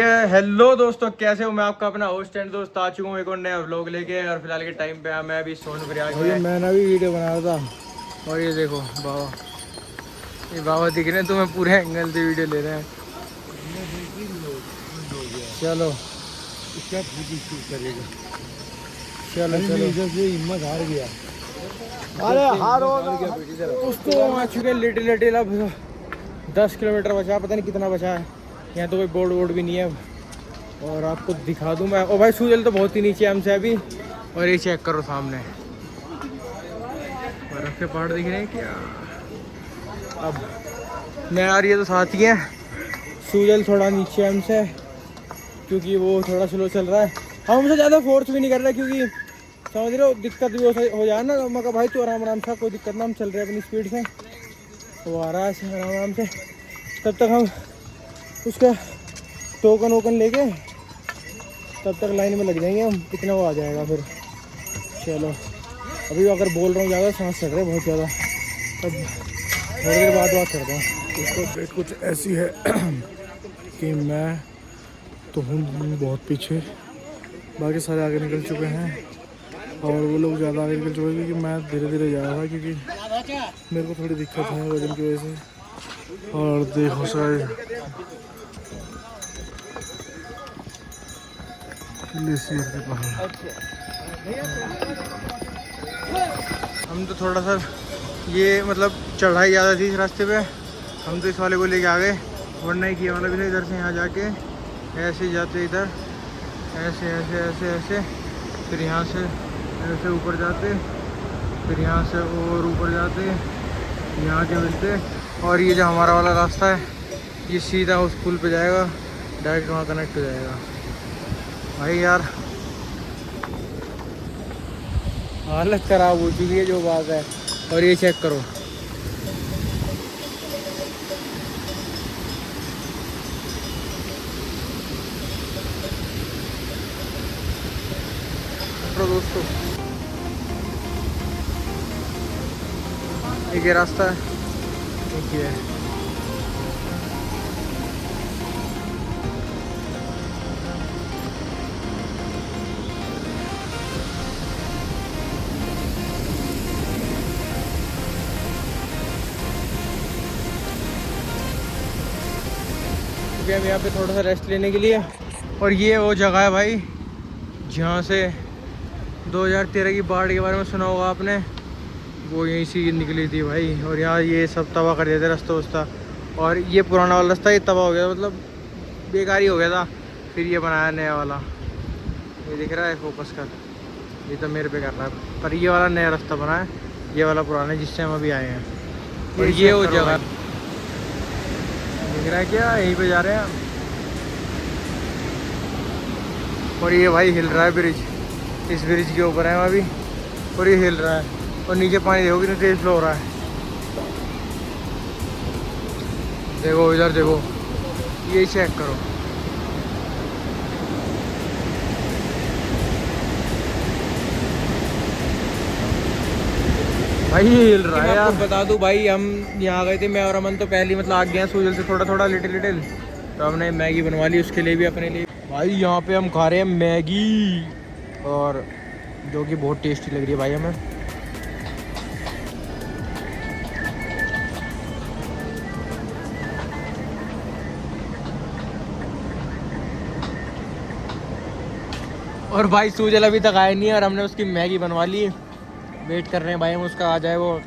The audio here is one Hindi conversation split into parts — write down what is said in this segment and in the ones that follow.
हेलो दोस्तों, कैसे हो? मैं आपका अपना होस्ट एंड दोस्त आ चुका हूँ एक और नया व्लॉग लेके। और फिलहाल के टाइम पे मैं अभी सोनप्रयाग में। मैंने भी वीडियो बनाया था। और ये देखो बाबा, ये बाबा दिख रहे हैं तुम्हें, पूरे एंगल से वीडियो ले रहे हैं। चलो क्या शूट करेगा। चलो चलो, इधर से हिम्मत हार गया। अरे हार उसको आ चुके लिटिल लिटिल। अब 10 किलोमीटर बचा, पता नहीं कितना बचा है। यहाँ तो कोई बोर्ड वोर्ड भी नहीं है अब। और आपको दिखा दूँ मैं। ओ भाई, सूजल तो बहुत ही नीचे है हमसे अभी। और ये चेक करो सामने, बर्फ के पहाड़ दिख रहे हैं क्या? अब मैं आ रही है तो साथ ही है। सूजल थोड़ा नीचे हमसे, क्योंकि वो थोड़ा स्लो चल रहा है। हम हमसे ज़्यादा फोर्स भी नहीं कर रहे, क्योंकि समझ रहे हो दिक्कत भी हो जाए ना। मैं कहा भाई तू आराम आराम से, कोई दिक्कत ना, हम चल रहे हैं अपनी स्पीड से। वो आ रहा है आराम आराम से। तब तक हम उसका टोकन वोकन लेके तब तक लाइन में लग जाएंगे हम। कितना वो आ जाएगा फिर। चलो अभी अगर बोल रहा हूँ ज़्यादा, सांस चढ़ रहे बहुत ज़्यादा। तब थोड़ी देर बाद बात करता हूँ। उसको डेट कुछ ऐसी है कि मैं तो हूँ बहुत पीछे, बाकी सारे आगे निकल चुके हैं और वो लोग ज़्यादा आगे निकल चुके हैं, क्योंकि मैं धीरे धीरे जा रहा था, क्योंकि मेरे को थोड़ी दिक्कत है वजन की वजह से। और देखो सर, ग्लेशियर के पहाड़। हम तो थोड़ा सा ये मतलब चढ़ाई ज़्यादा थी इस रास्ते पे, हम तो इस वाले को लेके आ गए। वरना ही किया मतलब इधर से यहाँ जाके ऐसे जाते, इधर ऐसे ऐसे ऐसे ऐसे, फिर यहाँ से ऐसे ऊपर जाते, फिर यहाँ से और ऊपर जाते, यहाँ के मिलते। और ये जो हमारा वाला रास्ता है, ये सीधा उस पुल पे जाएगा, डायरेक्ट वहाँ कनेक्ट हो जाएगा। भाई यार हालत ख़राब हो चुकी है जो बात है। और ये चेक करो, दोस्तों एक ये रास्ता है, एक ये है। हम यहाँ पे थोड़ा सा रेस्ट लेने के लिए। और ये वो जगह है भाई जहाँ से 2013 की बाढ़ के बारे में सुना होगा आपने, वो यहीं से निकली थी भाई। और यहाँ ये सब तबाह कर देते रास्ता वास्ता। और ये पुराना वाला रास्ता ये तबाह हो गया, मतलब बेकार ही हो गया था। फिर ये बनाया नया वाला, ये दिख रहा है, फोकस कर, ये तो मेरे पे कर रहा है। पर ये वाला नया रास्ता बना है, ये वाला पुराना है जिससे हम अभी आए हैं। और ये वो जगह दिख रहा है क्या, यहीं पे जा रहे हैं। और ये भाई हिल रहा है ब्रिज, इस ब्रिज के ऊपर है हम अभी। और ये हिल रहा है, और नीचे पानी देखो कितना तेज फ्लो हो रहा है। देखो इधर देखो, ये चेक करो भाई, ये हिल रहा है। आपको बता दूं भाई, हम यहाँ गए थे, मैं और अमन तो पहले मतलब आ गए हैं सूजल से थोड़ा थोड़ा लिटिल लिटिल। तो हमने मैगी बनवा ली उसके लिए भी, अपने लिए। भाई यहाँ पे हम खा रहे हैं मैगी, और जो कि बहुत टेस्टी लग रही है भाई हमें। और भाई सूजल अभी तक आया नहीं है, और हमने उसकी मैगी बनवा ली। वेट कर रहे हैं भाई हम उसका, आ जाए वो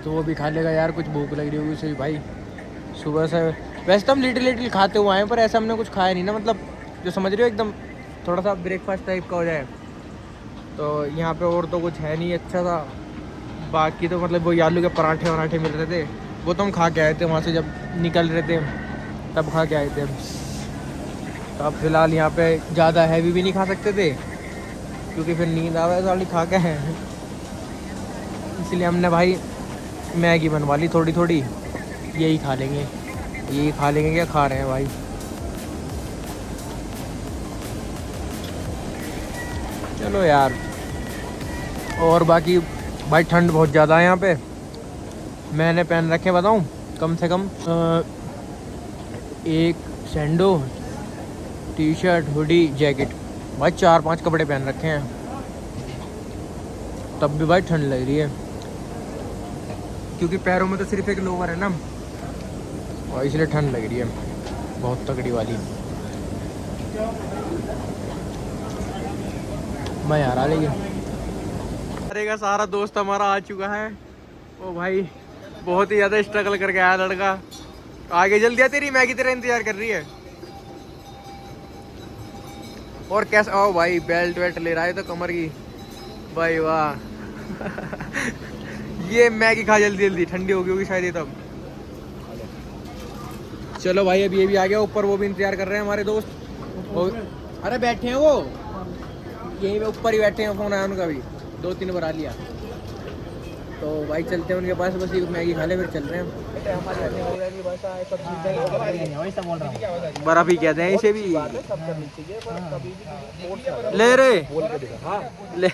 तो वो भी खा लेगा। यार कुछ भूख लग रही होगी उसे भी भाई सुबह से। वैसे तो हम लिटिल लिटिल खाते हुए आए हैं, पर ऐसा हमने कुछ खाया नहीं ना, मतलब जो समझ रहे हो, एकदम थोड़ा सा ब्रेकफास्ट टाइप का हो जाए। तो यहाँ पे और तो कुछ है नहीं अच्छा सा। बाकी तो मतलब वो आलू के पराठे वराठे मिल रहे थे, वो तो हम खा के आए थे वहाँ से, जब निकल रहे थे तब खा के आए थे हम। तो अब फिलहाल यहाँ पे ज़्यादा हैवी भी नहीं खा सकते थे, क्योंकि फिर नींद आ रहा है साली खा के हैं। इसलिए हमने भाई मैगी बनवा ली थोड़ी थोड़ी, यही खा लेंगे। यही खा लेंगे, क्या खा रहे हैं भाई। चलो यार। और बाकी भाई ठंड बहुत ज़्यादा है यहाँ पे। मैंने पहन रखे बताऊँ, कम से कम एक सैंडो, टी शर्ट, हुडी, जैकेट। भाई 4-5 कपड़े पहन रखे हैं, तब भी भाई ठंड लग रही है, क्योंकि पैरों में तो सिर्फ एक लोवर है ना, और इसलिए ठंड लग रही है बहुत तगड़ी वाली। मैं यार आ लेकिन अरे का सारा दोस्त हमारा आ चुका है। ओ भाई बहुत ही ज़्यादा स्ट्रगल करके आया लड़का। आगे जल्दी आ, तेरी मैगी तेरा इंतजार कर रही है। और कैसा, ओ भाई बेल्ट वेल्ट ले रहा है तो कमर की, भाई वाह। ये मैगी खा जल्दी जल्दी, ठंडी होगी होगी शायद ये तब। चलो भाई अभी ये भी आ गया ऊपर, वो भी इंतजार कर रहे हैं हमारे दोस्त। अरे बैठे हैं वो यहीं पे ऊपर ही बैठे हैं, फोन आया उनका भी 2-3 बार आ लिया। तो भाई चलते हैं उनके पास, बस ये मैगी खा ले फिर चल रहे हैं। बर्फ ही कहते हैं इसे भी। ले रे ले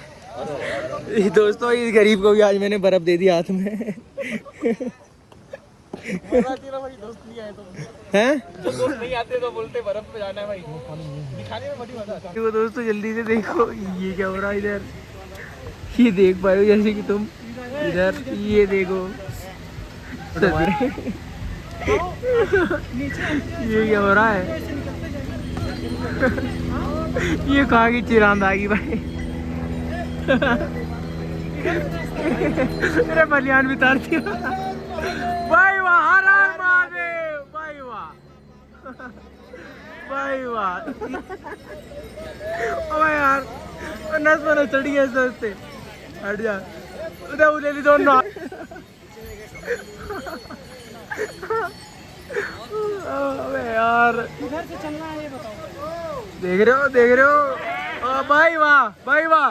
दोस्तों, इस गरीब को भी आज मैंने बर्फ दे दी हाथ में। हैं दोस्त नहीं आते तो बोलते बर्फ पे जाना है भाई, दिखाने में बड़ी मजा आता है। दोस्तों जल्दी से देखो ये क्या हो रहा है इधर, ये देख पाए हो जैसे कि तुम इधर, ये देखो ये क्या हो रहा है। ये कहाँ की चिरांद आ गई भाई। अरे बलियान भी तार दिया भाई, वाह हर हर महादेव, भाई वाह भाई वाह। अबे यार नस में चढ़ गया इससे, हट जा उधर उले भी दोनों। अबे यार इधर से चलना है, ये बताओ। देख रहे हो भाई वाह भाई वाह,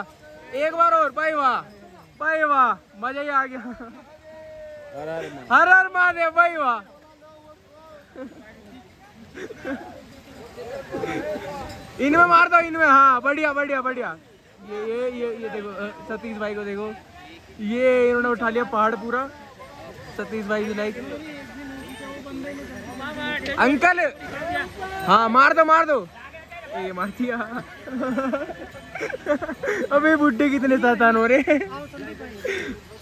एक बार और भाई वाह मजा ही आ गया। हर हर महादेव भाई वाह। इनमें मार दो इनमें, हाँ बढ़िया बढ़िया बढ़िया। ये देखो सतीश भाई को देखो, ये इन्होंने उठा लिया पहाड़ पूरा। सतीश भाई भी लाइक अंकल, हाँ मार दो ये मार दिया। अबे बुड्ढे कितने शैतान हो रहे।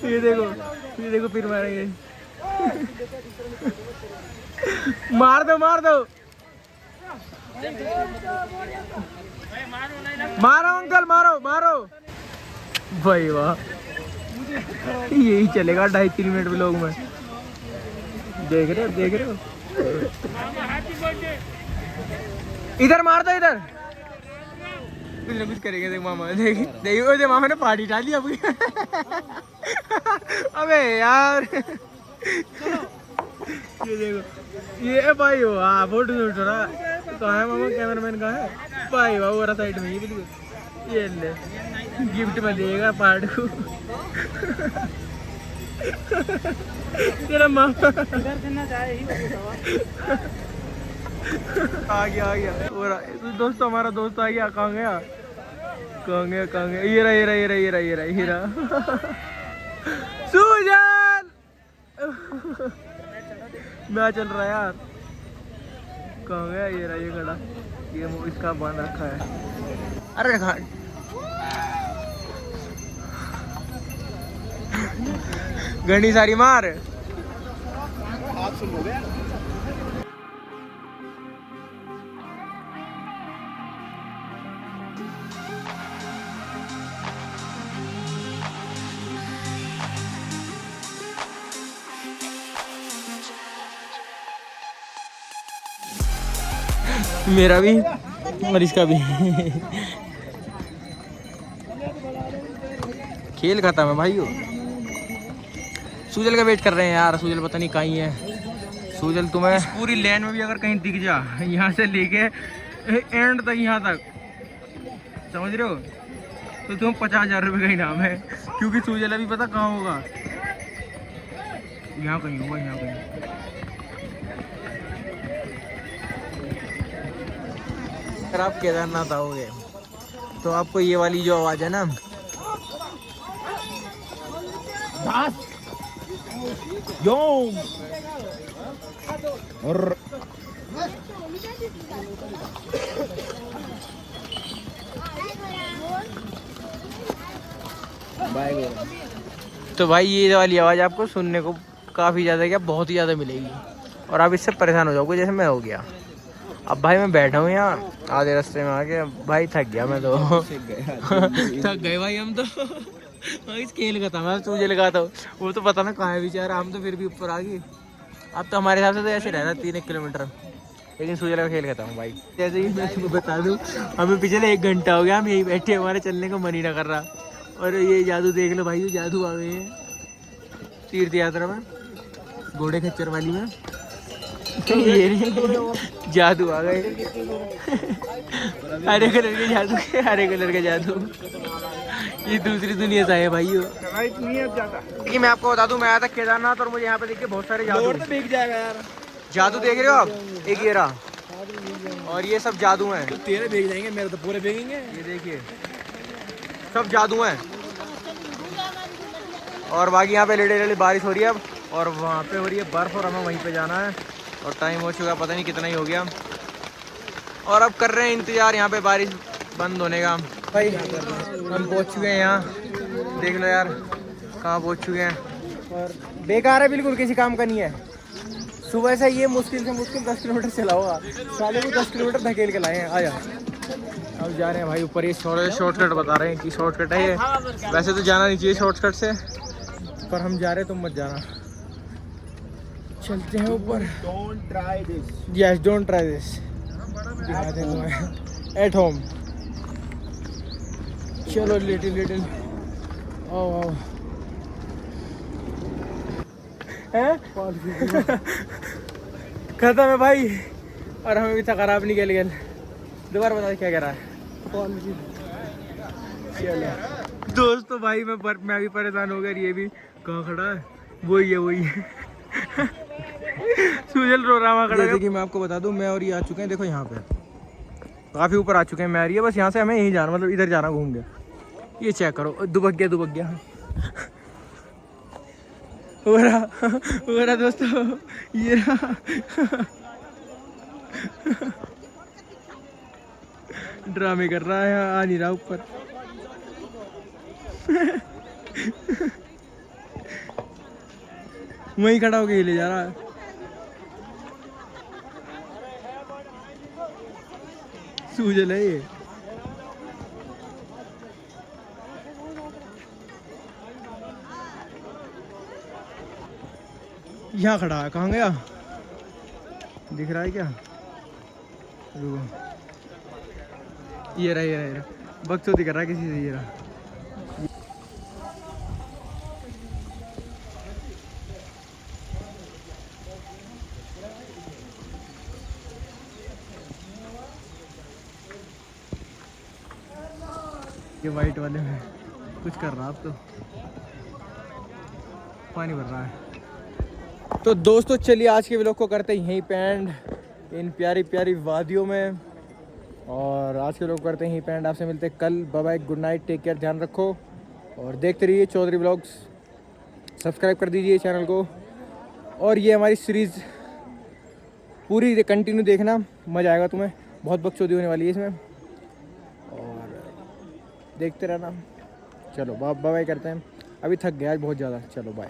ये देखो फिर मारेंगे। मार दो मारो अंकल, मारो भाई वाह। यही चलेगा 2.5-3 मिनट व्लॉग में। देख रहे हो इधर मार दो, इधर कुछ ना कुछ करेगा। देख मामा, देखो मामा ने पार्टी डाली अभी। अबे यार ये देखो, ये भाई वाह फोटो शूट हो रहा है। कहाँ है मामा, कैमरामैन कहाँ है भाई वाह, वो रहा साइड में, ये बिल्कुल। ये ले गिफ्ट में देगा पार्ट को। तेरा मामा इधर से ना जाए ही आ गया दोस्तों, हमारा दोस्त आ गया। कहाँ गया ये रहा सुजल। मैं चल रहा यार, कहाँ गया ये खड़ा, ये इसका बांध रखा है। अरे घनी सारी मार। हाथ सुन लो गया। मेरा भी और इसका भी खेल खत्म है भाइयों। सूजल का वेट कर रहे हैं यार, सूजल पता नहीं कहीं है। सूजल तुम्हें पूरी लाइन में भी अगर कहीं दिख जा, यहाँ से लेके एंड तक, यहाँ तक, समझ रहे हो, तो तुम्हें 50,000 रुपये का इनाम है। क्योंकि सूजल अभी पता कहाँ होगा, यहाँ कहीं होगा, यहाँ कहीं। अगर आप केदारनाथ आओगे तो आपको ये वाली जो आवाज है ना, और तो भाई ये वाली आवाज़ आपको सुनने को काफ़ी ज़्यादा क्या बहुत ही ज़्यादा मिलेगी और आप इससे परेशान हो जाओगे जैसे मैं हो गया। अब भाई मैं बैठा हूँ यहाँ आधे रास्ते में आके, भाई थक गया मैं तो थक गए भाई हम तो इस खेल का था, मैं तुझे लगाता हूँ, वो तो पता ना कहाँ है बेचारा, हम तो फिर भी ऊपर आ गए। अब तो हमारे हिसाब से तो ऐसे रहता 3-1 किलोमीटर, लेकिन सूजला का खेल खत्म भाई। जैसे ही मैं तुम्हें बता दूँ, हमें पिछले 1 घंटा हो गया हम यही बैठे, हमारे चलने का मन ही ना कर रहा। और ये जादू देख लो भाई, ये जादू आ गए हैं तीर्थ यात्रा में, घोड़े खच्चर वाली में ये जादू आ गए हरे कलर के जादू, हरे कलर का जादू, ये दूसरी दुनिया से आए भाई। देखिए मैं आपको बता दूं, मैं आया था केदारनाथ और मुझे यहाँ पे देखिए बहुत सारे जादू देख जाएगा यार। जादू देख रहे हो आप, एक ये रहा और ये सब जादू हैं। तो तेरे देख जाएंगे, मेरे तो पूरे देखेंगे। ये देखिए सब जादू हैं और बाकी यहाँ पे लेटे लेटे बारिश हो रही है अब, और वहाँ पे हो रही है बर्फ़ और हमें वहीं पे जाना है और टाइम हो चुका पता नहीं कितना ही हो गया। और अब कर रहे हैं इंतज़ार यहाँ पे बारिश बंद होने का। भाई हम पहुँच चुके हैं यहाँ, देख लो यार कहाँ पहुँच चुके हैं और बेकार है बिल्कुल, किसी काम का नहीं है। सुबह से ये मुश्किल से मुश्किल 10 किलोमीटर चला होगा, साले को 10 किलोमीटर धकेल के लाए हैं। आया अब जा रहे हैं भाई ऊपर, ये शॉर्टकट बता रहे हैं कि शॉर्टकट है ये, वैसे तो जाना नहीं चाहिए शॉर्टकट से, पर हम जा रहे हैं, तुम मत जाना। चलते हैं ऊपर। Don't try this. Yes don't try this, दिखाते हैं तुम्हें एट होम। चलो लिटिल लिटिल आओ आओ हैं खत्म है भाई, और हमें भी था खराब नहीं गल गल। दोबारा बता क्या कह रहा है दोस्तों। भाई मैं भी परेशान हो गया, ये भी कहाँ खड़ा है, वही है सुजल रो रहा खड़ा। जैसे कि मैं आपको बता दूं, मैं और ये आ चुके हैं, देखो यहाँ पे काफ़ी ऊपर आ चुके हैं मैं और ये, बस यहाँ से हमें यहीं जाना, मतलब इधर जाना घूम के। ये चेक करो, दुबक गया हो रहा दोस्तों, ये रहा ड्रामे कर रहा है, आ नहीं रहा ऊपर वहीं खड़ा होके ले जा रहा है। सूजल है ये, यहाँ खड़ा है, कहाँ गया दिख रहा है क्या? रुको, ये रहा बकचोदी कर रहा है किसी से, ये रहा। ये वाइट वाले में कुछ कर रहा, अब तो पानी भर रहा है। तो दोस्तों चलिए आज के व्लॉग को करते हैं यहीं पे एंड, इन प्यारी प्यारी वादियों में, और आज के व्लॉग करते हैं यहीं पे एंड। आपसे मिलते हैं कल, bye bye, good night, take care, ध्यान रखो और देखते रहिए चौधरी व्लॉग्स। सब्सक्राइब कर दीजिए चैनल को, और ये हमारी सीरीज़ पूरी कंटिन्यू देखना, मज़ा आएगा तुम्हें, बहुत बकचोदी होने वाली है इसमें, और देखते रहना। चलो बाय बाय करते हैं, अभी थक गया आज बहुत ज़्यादा, चलो बाय।